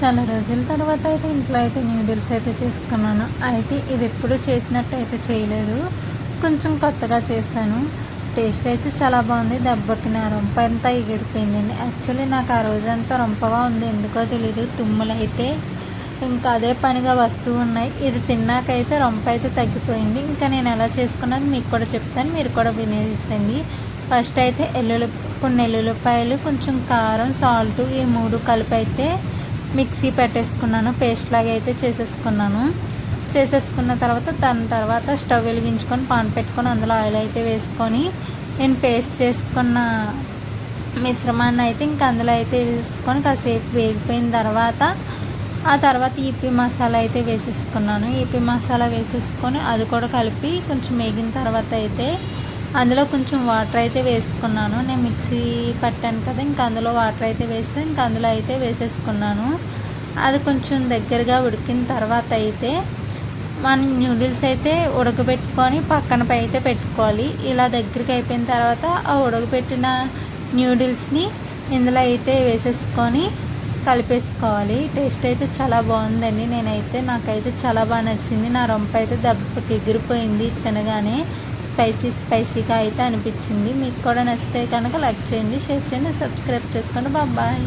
చాలా రోజుల తర్వాత అయితే ఇంట్లో అయితే న్యూడిల్స్ అయితే చేసుకున్నాను. అయితే ఇది ఎప్పుడు చేసినట్టు అయితే చేయలేదు. కొంచెం కొత్తగా చేశాను. టేస్ట్ అయితే చాలా బాగుంది. దెబ్బకి నా రొంప అంతా ఎగిరిపోయిందండి. యాక్చువల్లీ నాకు ఆ రోజంతా రొంపగా ఉంది. ఎందుకో తెలీదు. తుమ్ములైతే ఇంకా అదే పనిగా వస్తూ ఉన్నాయి. ఇది తిన్నాకైతే రొంప అయితే తగ్గిపోయింది. ఇంకా నేను ఎలా చేసుకున్నది మీకు కూడా చెప్తాను. మీరు కూడా వినేయండి. ఫస్ట్ అయితే కొన్ని ఎల్లుల్లిపాయలు, కొంచెం కారం, సాల్ట్ ఈ 3 కలిపి అయితే మిక్సీ పెట్టేసుకున్నాను. పేస్ట్ లాగా అయితే చేసేసుకున్న తర్వాత దాని తర్వాత స్టవ్ వెలిగించుకొని పాన్ పెట్టుకొని అందులో ఆయిల్ అయితే వేసుకొని నేను పేస్ట్ చేసుకున్న మిశ్రమాన్ని అయితే ఇంకా అందులో అయితే వేసుకొని కాసేపు వేగిపోయిన తర్వాత ఆ తర్వాత ఈపీ మసాలా అయితే వేసేసుకున్నాను. ఈపీ మసాలా వేసేసుకొని అది కూడా కలిపి కొంచెం వేగిన తర్వాత అయితే అందులో కొంచెం వాటర్ అయితే వేసుకున్నాను. నేను మిక్సీ పట్టాను కదా, ఇంకా అందులో వాటర్ అయితే వేసి ఇంకా అందులో అయితే వేసేసుకున్నాను. అది కొంచెం దగ్గరగా ఉడికిన తర్వాత అయితే మనం న్యూడిల్స్ అయితే ఉడకబెట్టుకొని పక్కన అయితే పెట్టుకోవాలి. ఇలా దగ్గరికి అయిపోయిన తర్వాత ఆ ఉడకబెట్టిన న్యూడిల్స్ని ఇందులో అయితే వేసేసుకొని కలిపేసుకోవాలి. టేస్ట్ అయితే చాలా బాగుందండి. నాకైతే చాలా బాగా నచ్చింది. నా రొంప అయితే దెబ్బకి ఎగిరిపోయింది. తినగానే స్పైసీగా అయితే అనిపించింది. మీకు కూడా నచ్చితే కనుక లైక్ చేయండి, షేర్ చేయండి, సబ్స్క్రైబ్ చేసుకోండి. బాయ్.